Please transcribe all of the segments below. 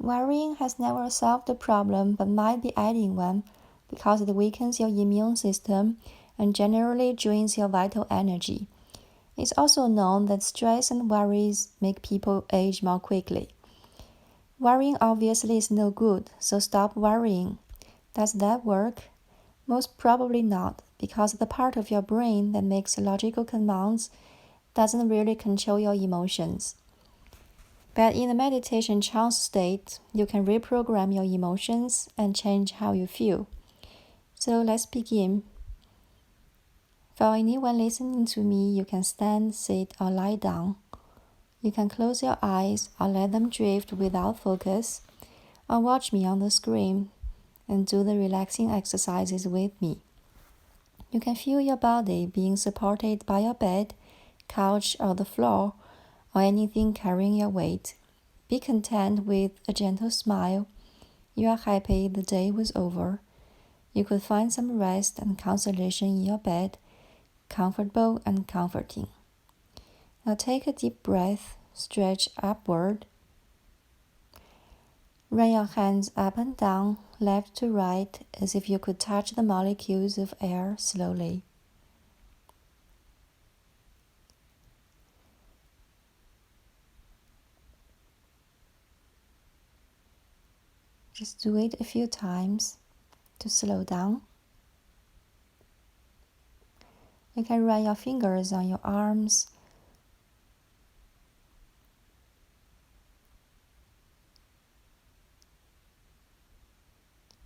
Worrying has never solved the problem but might be adding one because it weakens your immune system and generally drains your vital energy. It's also known that stress and worries make people age more quickly. Worrying obviously is no good, so stop worrying. Does that work? Most probably not, because the part of your brain that makes logical commands doesn't really control your emotions. But in the meditation trance state, you can reprogram your emotions and change how you feel. So let's begin. For anyone listening to me, you can stand, sit, or lie down. You can close your eyes or let them drift without focus, or watch me on the screen and do the relaxing exercises with me. You can feel your body being supported by your bed, couch, or the floor, or anything carrying your weight. Be content with a gentle smile. You are happy the day was over. You could find some rest and consolation in your bed, comfortable and comforting. Now take a deep breath, stretch upward. Run your hands up and down, left to right, as if you could touch the molecules of air slowly. Just do it a few times to slow down. You can run your fingers on your arms,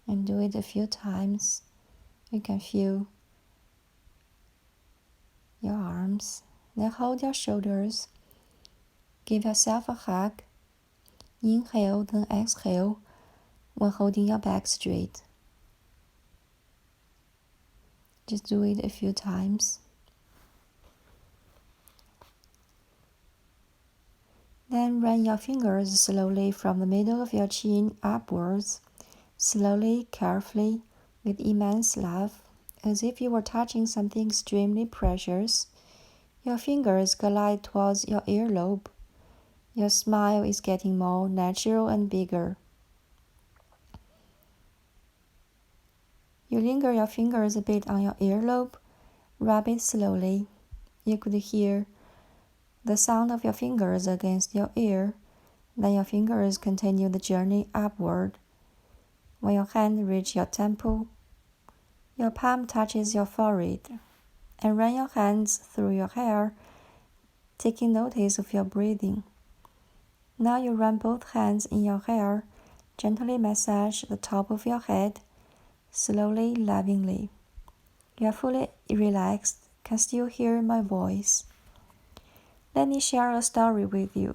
and do it a few times. You can feel your arms. Then hold your shoulders. Give yourself a hug. Inhale, then exhale when holding your back straight. Just do it a few times. Then run your fingers slowly from the middle of your chin upwards, slowly, carefully, with immense love, as if you were touching something extremely precious. Your fingers glide towards your earlobe. Your smile is getting more natural and bigger. You linger your fingers a bit on your earlobe, rub it slowly. You could hear the sound of your fingers against your ear. Then your fingers continue the journey upward. When your hand reaches your temple, your palm touches your forehead, and run your hands through your hair, taking notice of your breathing. Now you run both hands in your hair, gently massage the top of your head, slowly, lovingly. You are fully relaxed, can still hear my voice. Let me share a story with you.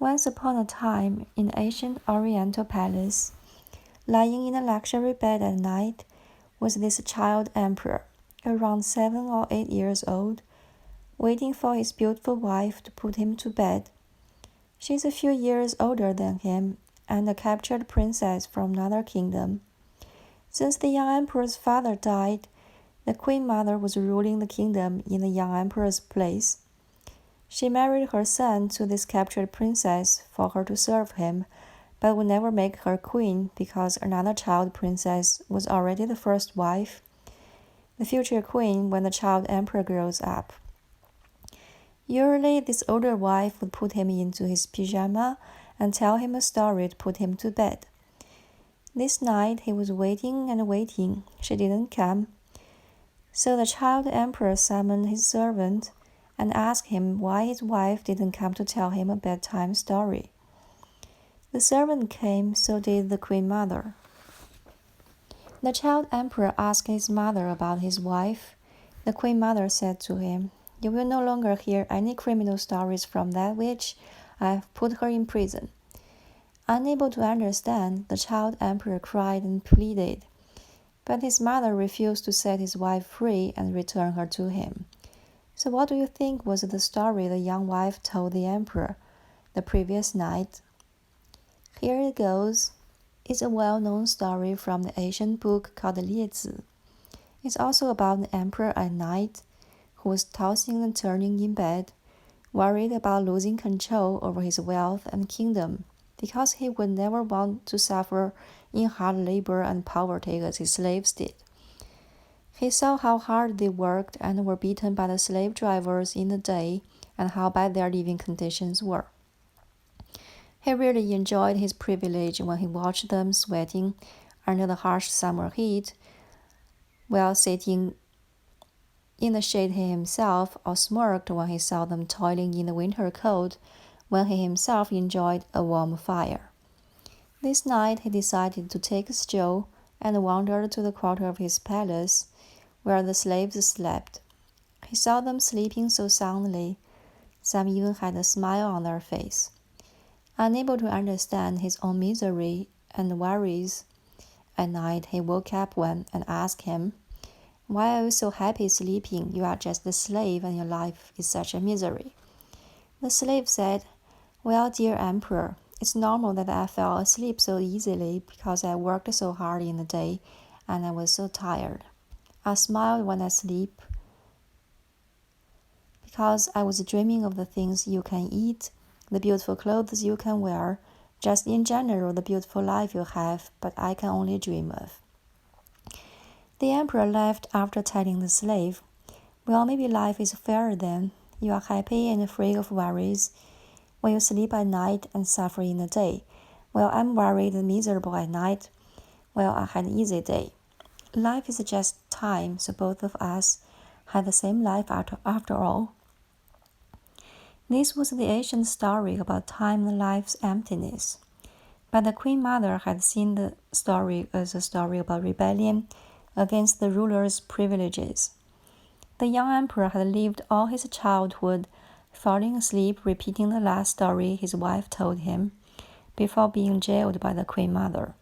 Once upon a time, in an ancient Oriental palace, lying in a luxury bed at night, was this child emperor, around 7 or 8 years old, waiting for his beautiful wife to put him to bed. She's a few years older than him and a captured princess from another kingdom. Since the young emperor's father died, the queen mother was ruling the kingdom in the young emperor's place. She married her son to this captured princess for her to serve him, but would never make her queen because another child princess was already the first wife, the future queen when the child emperor grows up. Usually, this older wife would put him into his pyjama and tell him a story to put him to bed. This night, he was waiting and waiting. She didn't come. So the child emperor summoned his servant and asked him why his wife didn't come to tell him a bedtime story. The servant came, so did the queen mother. The child emperor asked his mother about his wife. The queen mother said to him, "You will no longer hear any criminal stories from that witch. I have put her in prison." Unable to understand, the child emperor cried and pleaded. But his mother refused to set his wife free and return her to him. So what do you think was the story the young wife told the emperor the previous night? Here it goes. It's a well-known story from the ancient book called the Liezi. It's also about an emperor at night who was tossing and turning in bed, worried about losing control over his wealth and kingdom, because he would never want to suffer in hard labor and poverty as his slaves did. He saw how hard they worked and were beaten by the slave drivers in the day and how bad their living conditions were. He really enjoyed his privilege when he watched them sweating under the harsh summer heat while sitting in the shade he himself, or smirked when he saw them toiling in the winter cold when he himself enjoyed a warm fire. This night he decided to take a stroll and wandered to the quarter of his palace where the slaves slept. He saw them sleeping so soundly, some even had a smile on their face. Unable to understand his own misery and worries, at night he woke up one and asked him, "Why are you so happy sleeping? You are just a slave and your life is such a misery." The slave said, "Well, dear emperor, it's normal that I fell asleep so easily because I worked so hard in the day and I was so tired. I smiled when I sleep because I was dreaming of the things you can eat, the beautiful clothes you can wear, just in general the beautiful life you have, but I can only dream of." The emperor laughed after telling the slave, "Well, maybe life is fairer then. You are happy and free of worries when you sleep at night and suffer in the day. Well, I'm worried and miserable at night. Well, I had an easy day. Life is just time, so both of us had the same life after all." This was the ancient story about time and life's emptiness. But the Queen Mother had seen the story as a story about rebellion against the ruler's privileges. The young emperor had lived all his childhood falling asleep repeating the last story his wife told him before being jailed by the Queen Mother.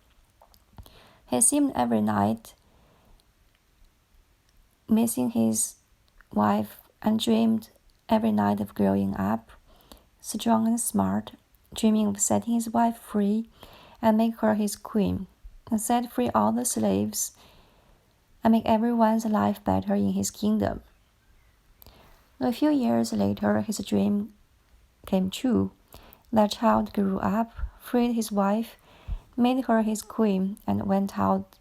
He seemed every night missing his wife and dreamed every night of growing up, strong and smart, dreaming of setting his wife free and make her his queen, and set free all the slaves and make everyone's life better in his kingdom. A few years later, his dream came true. That child grew up, freed his wife, made her his queen, and went out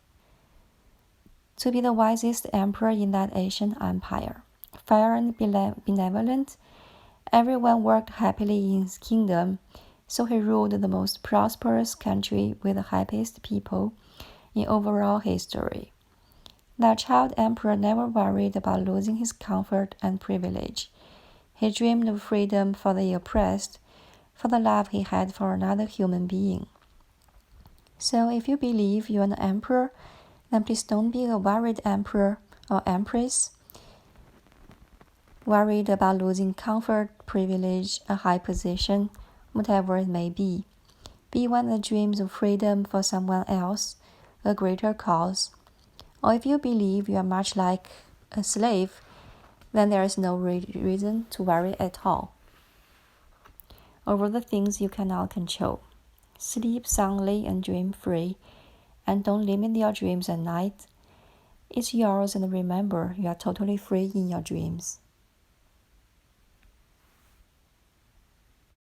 to be the wisest emperor in that ancient empire. Fair and benevolent, everyone worked happily in his kingdom, so he ruled the most prosperous country with the happiest people in overall history. That child emperor never worried about losing his comfort and privilege. He dreamed of freedom for the oppressed, for the love he had for another human being. So if you believe you're an emperor, then please don't be a worried emperor or empress, worried about losing comfort, privilege, a high position, whatever it may be. Be one that dreams of freedom for someone else, a greater cause. Or if you believe you are much like a slave, then there is no reason to worry at all over the things you cannot control. Sleep soundly and dream free, and don't limit your dreams at night. It's yours, and remember, you are totally free in your dreams.